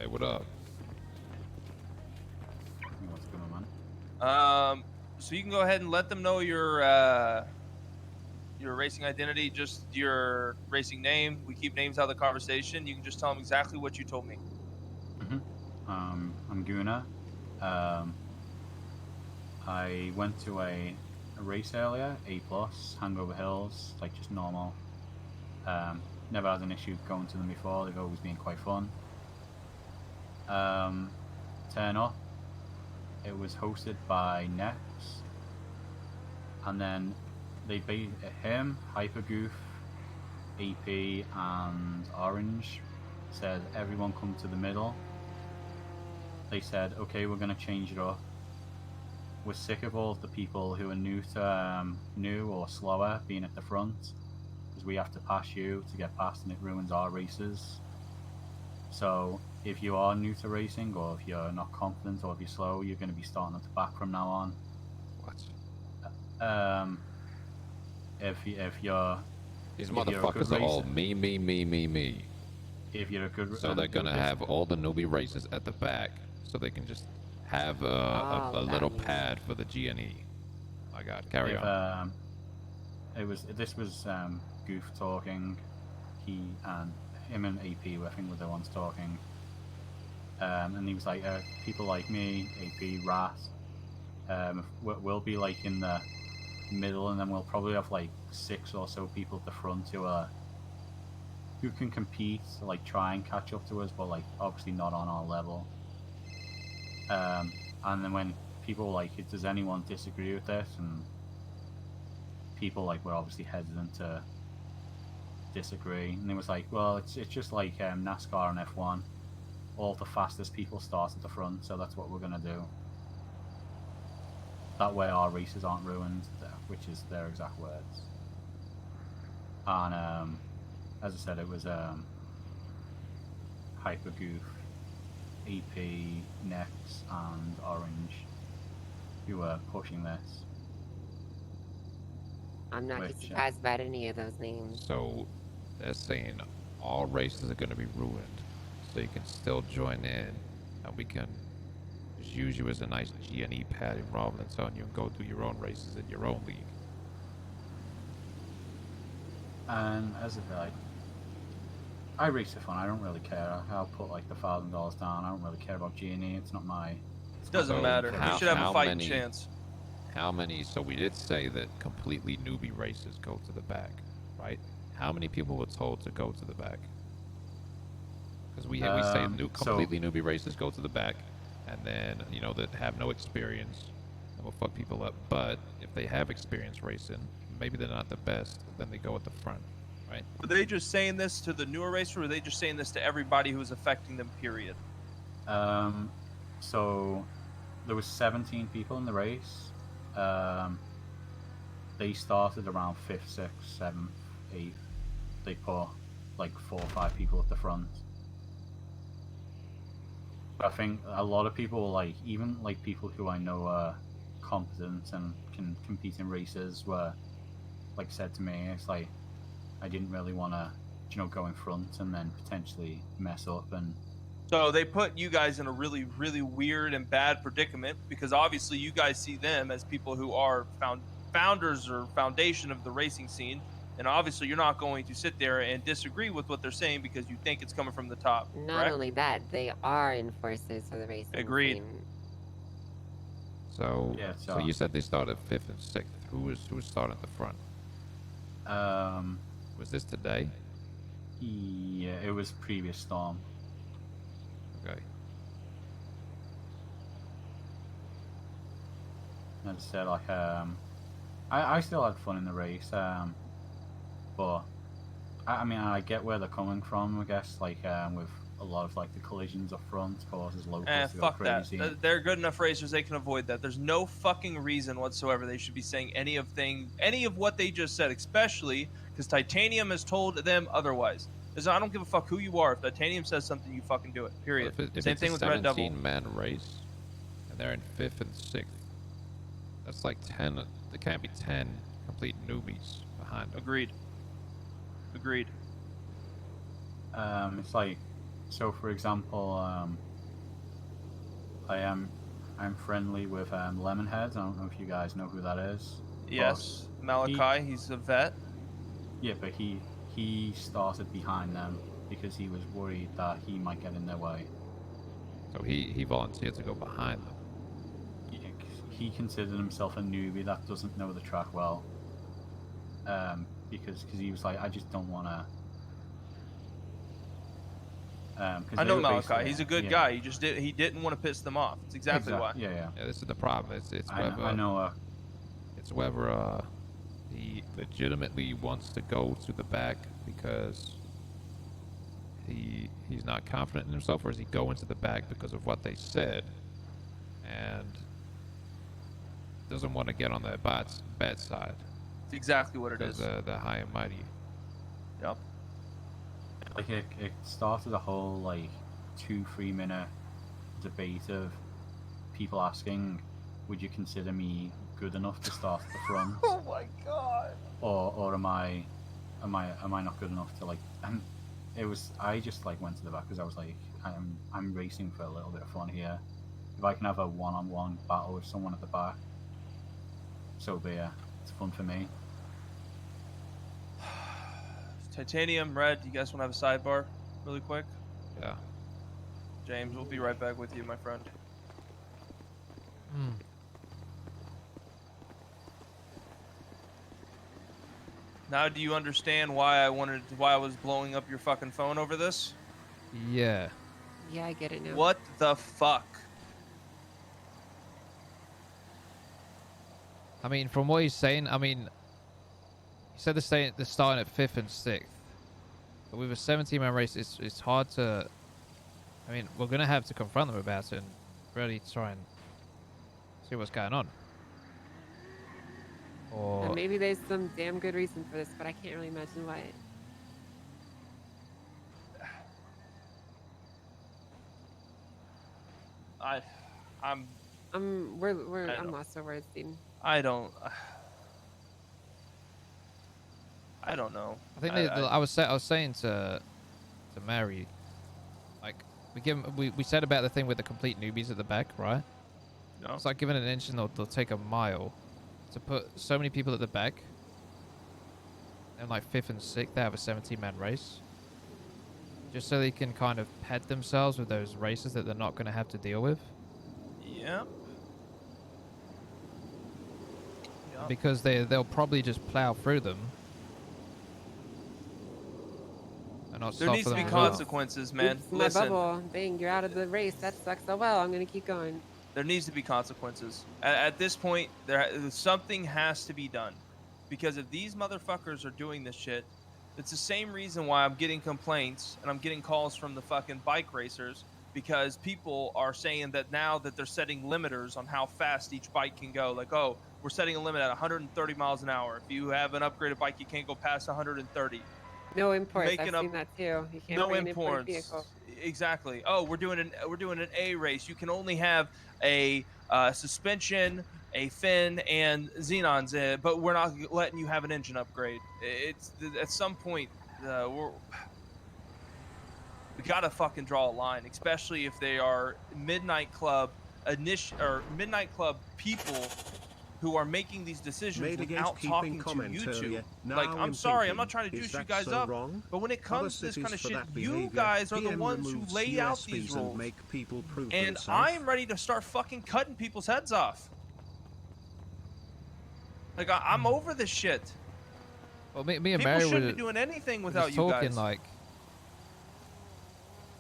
Hey, what up? What's going on? So you can go ahead and let them know your racing identity, just your racing name. We keep names out of the conversation. You can just tell them exactly what you told me. I'm Guna. I went to a race earlier, A+, Hangover Hills, like just normal. Never had an issue going to them before. They've always been quite fun. Turn up. It was hosted by Nex. And then they beat him, Hypergoof, AP, and Orange. Said, everyone come to the middle. They said, okay, we're going to change it up. We're sick of all the people who are new or slower being at the front, because we have to pass you to get past, and it ruins our races. So if you are new to racing, or if you're not confident, or if you're slow, you're going to be starting at the back from now on. What? If you're These motherfuckers are all me. If you're a good, so they're gonna have all the newbie races at the back, so they can just have a little pad for the GNE. My God, carry on. This was Goof talking. Him and AP, I think, were the ones talking. And he was like, people like me, AP, Rat, we'll be like in the middle, and then we'll probably have like 6 or so people at the front who can compete, like try and catch up to us, but like obviously not on our level. And then when people like, does anyone disagree with this? And people like were obviously hesitant to disagree, and it was like, well, it's just like NASCAR and F1. All the fastest people start at the front, so that's what we're gonna do. That way our races aren't ruined, which is their exact words. And as I said, it was Hypergoof, AP, Nex, and Orange who were pushing this. I'm not surprised about any of those names. So they're saying all races are going to be ruined, so you can still join in, and we can just use you as a nice GNE pad rather than telling you and go do your own races in your own league. And as I said, I race for fun. I don't really care. I'll put like the $1,000 down. I don't really care about GNE. It's not my. It doesn't matter. You should have a fighting chance. How many? So we did say that completely newbie races go to the back, right? How many people were told to go to the back? Because we say completely newbie races go to the back, and then that have no experience, and we'll fuck people up. But if they have experience racing, maybe they're not the best, then they go at the front, right? Were they just saying this to the newer racers, or were they just saying this to everybody who's affecting them? Period. So there was 17 people in the race. They started around 5th, 6th, 7th, 8th. They put like 4 or 5 people at the front. But I think a lot of people, like even like people who I know are competent and can compete in races, were like said to me, it's like I didn't really want to, go in front and then potentially mess up. And so they put you guys in a really, really weird and bad predicament, because obviously you guys see them as people who are founders or foundation of the racing scene, and obviously you're not going to sit there and disagree with what they're saying because you think it's coming from the top. Not correct? only that, they are enforcers of the racing Agreed. scene. So, yeah, so you said they started 5th and 6th. Who was starting at the front? Was this today? Yeah, it was previous Storm. Okay. As I said, like I still had fun in the race, but I mean I get where they're coming from. I guess like with a lot of like the collisions up front causes locals to go fuck crazy. that. They're good enough racers; they can avoid that. There's no fucking reason whatsoever they should be saying any of what they just said, especially because Titanium has told them otherwise. I don't give a fuck who you are. If Titanium says something, you fucking do it. Period. Well, if Same it's thing a with Red Devil. 17-man race, and they're in 5th and 6th, that's like 10. There can't be 10 complete newbies behind them. Agreed. It's like So, for example, I'm friendly with Lemonhead. I don't know if you guys know who that is. Yes, But Malachi. He's a vet. yeah, but he started behind them because he was worried that he might get in their way. So he volunteered to go behind them. He considered himself a newbie that doesn't know the track well. Because he was like, I just don't want to. I know Malachi. He's a good guy. He didn't want to piss them off. It's exactly why. Yeah. Yeah, this is the problem. It's whether I know. it's whether he legitimately wants to go to the back because he's not confident in himself, or is he going to the back because of what they said and doesn't want to get on their bad side? It's exactly what it is. Because they're high and mighty. Yep. Like it started a whole like 2-3 minute debate of people asking, would you consider me good enough to start at the front? Oh my god. Or am I not good enough to like? And I just like went to the back because I was like, I'm racing for a little bit of fun here. If I can have a one-on-one battle with someone at the back, so be it. It's fun for me. Titanium, Red, you guys want to have a sidebar really quick? Yeah. James, we'll be right back with you, my friend. Now do you understand why I was blowing up your fucking phone over this? Yeah. Yeah, I get it now. What the fuck? I mean, from what he's saying, I mean, he said they're starting at 5th and 6th. But with a 17-man race, it's hard to... I mean, we're going to have to confront them about it and really try and see what's going on. Or... And maybe there's some damn good reason for this, but I can't really imagine why. I'm lost for words, Dean. I don't know. I think I was saying to Mary, like we said about the thing with the complete newbies at the back, right? No. It's like giving an inch and they'll take a mile to put so many people at the back. And like 5th and 6th, they have a 17-man race, just so they can kind of pad themselves with those races that they're not going to have to deal with. Yep. Because they'll probably just plow through them. And not There needs to be consequences, man. Oops, my bubble. Dang, you're out of the race. That sucks. Oh well, I'm gonna keep going. There needs to be consequences. At this point, something has to be done. Because if these motherfuckers are doing this shit, it's the same reason why I'm getting complaints and I'm getting calls from the fucking bike racers, because people are saying that now that they're setting limiters on how fast each bike can go. Like, oh, we're setting a limit at 130 miles an hour. If you have an upgraded bike, you can't go past 130. No imports. I've seen that too. You can't bring an imported vehicle. Exactly. Oh, we're doing an A race. You can only have a suspension, a fin, and xenons, but we're not letting you have an engine upgrade. It's at some point we gotta fucking draw a line, especially if they are Midnight Club people who are making these decisions without talking to YouTube. Like, I'm sorry, I'm not trying to juice you guys up, but when it comes to this kind of shit, you guys are the ones who lay out these rules. And I'm ready to start fucking cutting people's heads off. Like, I'm over this shit. Well, me and People Mary shouldn't were be doing anything without you talking guys. Like,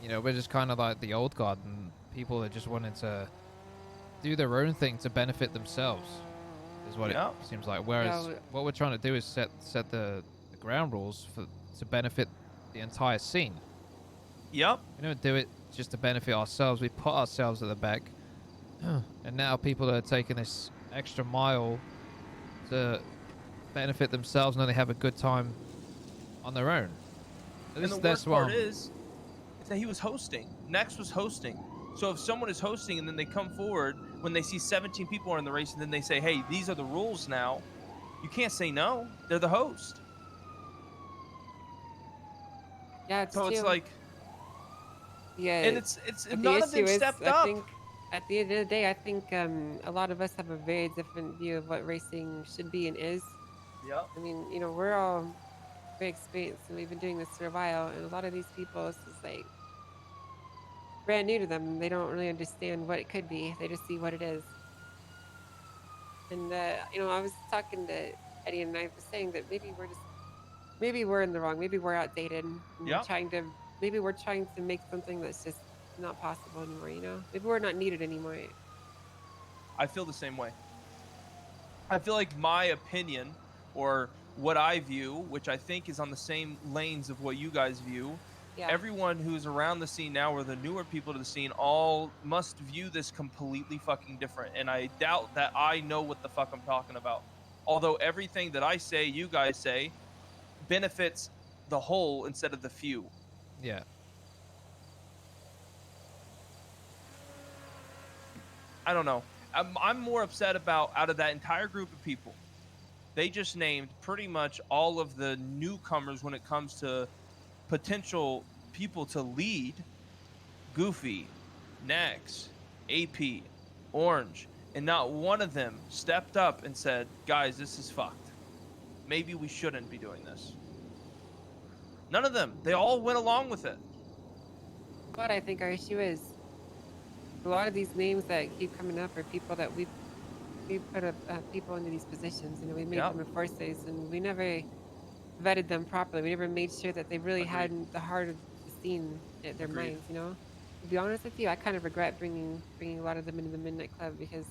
you know, we're just kind of like the old guard, and people are just wanting to do their own thing to benefit themselves, is what it seems like. Whereas what we're trying to do is set the ground rules to benefit the entire scene. Yep. We don't do it just to benefit ourselves. We put ourselves at the back, and now people are taking this extra mile to benefit themselves, and then they have a good time on their own. And the worst part is that he was hosting. Next was hosting. So if someone is hosting and then they come forward when they see 17 people are in the race and then they say, hey, these are the rules now, you can't say no. They're the host. Yeah, it's so true. it's like, Yeah, And it's but the none of issue them is, stepped I up. think, at the end of the day, I think a lot of us have a very different view of what racing should be and is. Yep. I mean, we're all very experienced and we've been doing this for a while, and a lot of these people, it's just like brand new to them. They don't really understand what it could be. They just see what it is. And I was talking to Eddie, and I was saying that maybe we're in the wrong. Maybe we're outdated and Yep. trying to make something that's just not possible anymore. Maybe we're not needed anymore. I feel the same way. I feel like my opinion or what I view, which I think is on the same lanes of what you guys view, Yeah. everyone who's around the scene now or the newer people to the scene all must view this completely fucking different. And I doubt that I know what the fuck I'm talking about. Although everything that I say, you guys say, benefits the whole instead of the few. Yeah. I don't know. I'm more upset about out of that entire group of people. They just named pretty much all of the newcomers when it comes to potential people to lead. Goofy, Nax, AP, Orange, and not one of them stepped up and said, guys, this is fucked. Maybe we shouldn't be doing this. None of them. They all went along with it. What I think our issue is, a lot of these names that keep coming up are people that we put up people into these positions. We made Yep. them enforcers, and we never vetted them properly. We never made sure that they really Agreed. had the heart of the scene at their Agreed. minds. To be honest with you, I kind of regret bringing a lot of them into the Midnight Club because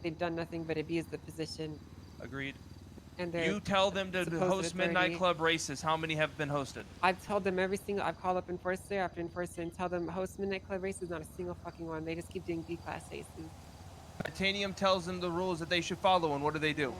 they've done nothing but abuse the position Agreed. and their You tell them to supposed host Midnight authority. Club races. How many have been hosted? I've told them I've called up Enforcer after Enforcer and tell them host Midnight Club races, not a single fucking one. They just keep doing B-class races. Titanium tells them the rules that they should follow, and what do?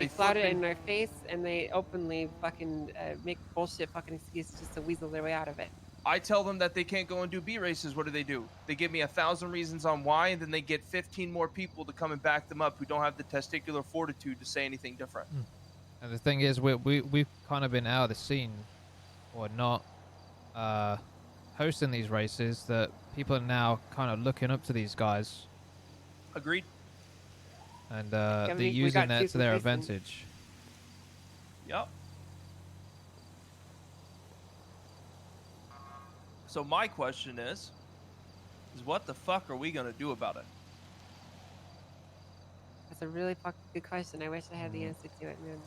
They flout it in their face, and they openly fucking make bullshit fucking excuses just to weasel their way out of it. I tell them that they can't go and do B races. What do? They give me 1,000 reasons on why, and then they get 15 more people to come and back them up who don't have the testicular fortitude to say anything different. And the thing is, we've kind of been out of the scene, or not hosting these races, that people are now kind of looking up to these guys. Agreed. And Yeah, they're we using got that too to their complacent. advantage. Yep. So my question is what the fuck are we gonna do about it? That's a really fucking good question. I wish I had the answer to it, man.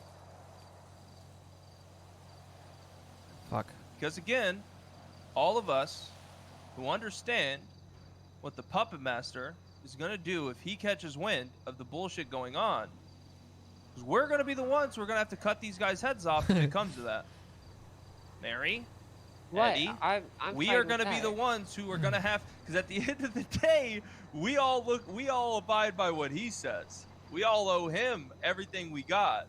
Fuck. Because again, all of us who understand what the puppet master is gonna do if he catches wind of the bullshit going on, because we're gonna be the ones who are gonna have to cut these guys' heads off if it comes to that. Mary, What? Eddie, I'm we fine are with going to be that. the ones who are going to have, because at the end of the day, we all abide by what he says. We all owe him everything we got.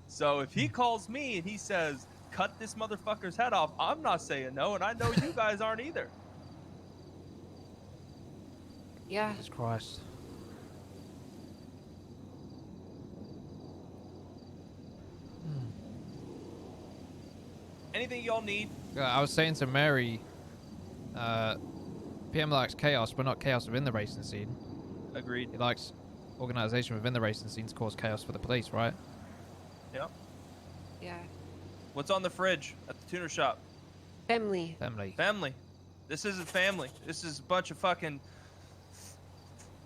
So if he calls me and he says, cut this motherfucker's head off, I'm not saying no, and I know you guys aren't either. Yeah. Jesus Christ. Anything y'all need? I was saying to Mary, PM likes chaos, but not chaos within the racing scene. Agreed. He likes organization within the racing scene to cause chaos for the police, right? Yeah. Yeah. What's on the fridge at the tuner shop? Family. Family. This isn't family. This is a bunch of fucking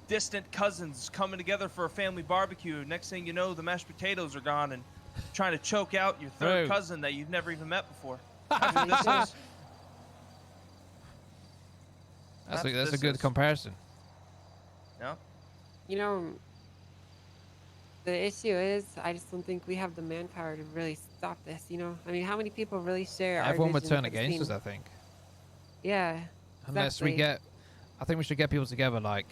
distant cousins coming together for a family barbecue. Next thing you know, the mashed potatoes are gone and trying to choke out your third Bro. cousin that you've never even met before. That's what this is. That's what a this good is. comparison. Yeah. The issue is, I just don't think we have the manpower to really stop this. I mean, how many people really share our Everyone would vision turn for the against us, scene? I think. Yeah. Unless we exactly. I think we should get people together like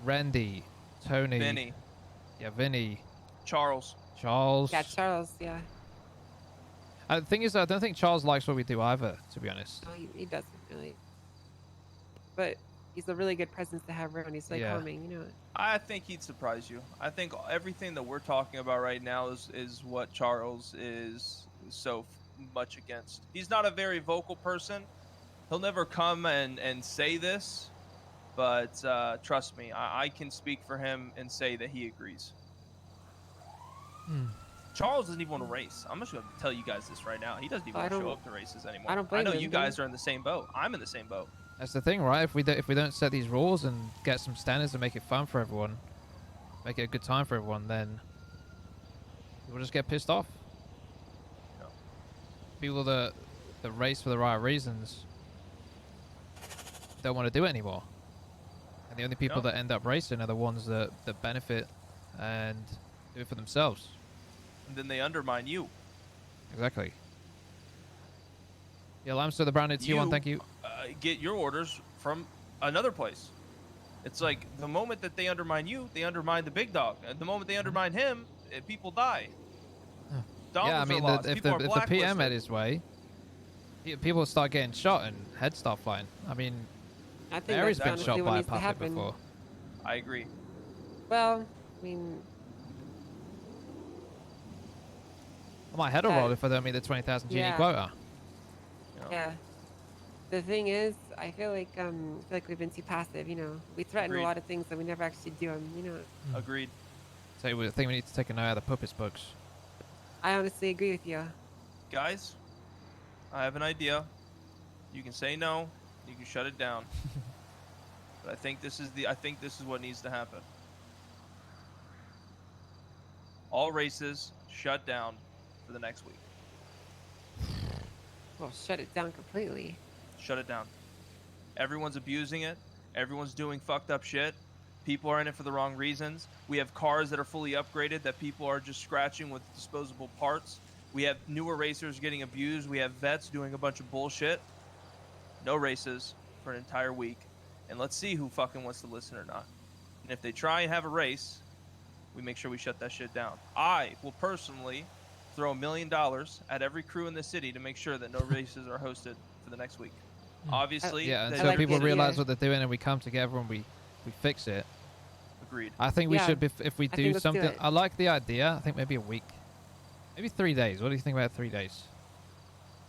Randy, Tony, Vinny, Vinny, Charles. Charles. Yeah, Charles. Yeah. The thing is, I don't think Charles likes what we do either, to be honest. No, he doesn't really. But he's a really good presence to have around. He's like Yeah. calming. I think he'd surprise you. I think everything that we're talking about right now is what Charles is so much against. He's not a very vocal person, He'll never come and say this, but trust me, I can speak for him and say that he agrees. Charles doesn't even want to race. I'm just going to tell you guys this right now. He doesn't even I want to show don't- up to races anymore. I don't blame know him, you then. guys are in the same boat. I'm in the same boat. That's the thing, right? If we don't set these rules and get some standards and make it fun for everyone, make it a good time for everyone, then we'll just get pissed off. Yeah. People that race for the right reasons don't want to do it anymore. And the only people Yeah. that end up racing are the ones that benefit and do it for themselves. And then they undermine you. Exactly. Yeah, Lamster, the branded T1, thank you. Get your orders from another place. It's like the moment that they undermine you, they undermine the big dog. And the moment they undermine him, people die. Dollars Yeah, I mean, are lost. if People the are PM blacklisted. had his way, people start getting shot and heads start flying. I mean, I think Mary's that's been honestly shot what by a needs to puppet happen. before. I agree. Well, I mean, I might head a roll if I don't meet the 20,000 genie Yeah. quota. yeah. The thing is, I feel like we've been too passive. You know, we threaten Agreed. a lot of things and we never actually do them. You know, Agreed. So I think we need to take a note of the puppets books. I honestly agree with you. Guys, I have an idea. You can say no. You can shut it down. But I think this is what needs to happen. All races shut down for the next week. Well, shut it down completely. Shut it down. Everyone's abusing it. Everyone's doing fucked up shit. People are in it for the wrong reasons. We have cars that are fully upgraded that people are just scratching with disposable parts. We have newer racers getting abused. We have vets doing a bunch of bullshit. No races for an entire week. And let's see who fucking wants to listen or not. And if they try and have a race, we make sure we shut that shit down. I will personally throw $1 million at every crew in the city to make sure that no races are hosted for the next week. Obviously, Yeah, they- until like people it, realize yeah. what they're doing and we come together and we fix it. agreed. I think we Yeah. should, if we I do think let's do something, it. I like the idea. I think maybe a week. Maybe 3 days. What do you think about 3 days?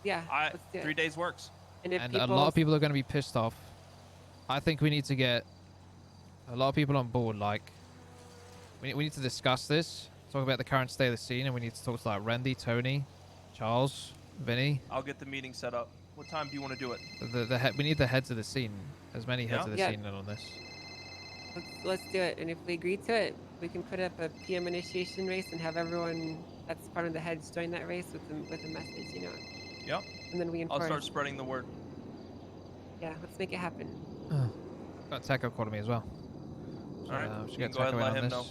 Yeah, let's do 3 it. days works. And if And people, a lot of people are going to be pissed off. I think we need to get a lot of people on board. Like, we need to discuss this, talk about the current state of the scene, and we need to talk to like Randy, Tony, Charles, Vinny. I'll get the meeting set up. What time do you want to do it? We need the heads of the scene, as many heads Yeah? of the Yeah. scene in on this. let's do it. And if we agree to it, we can put up a PM initiation race and have everyone that's part of the heads join that race with a message. You know. Yep. And then we I'll enforce. start spreading the word. Yeah, let's make it happen. Got Tech called me as well. All right. We should You get can go ahead and Taco in let on him this. know.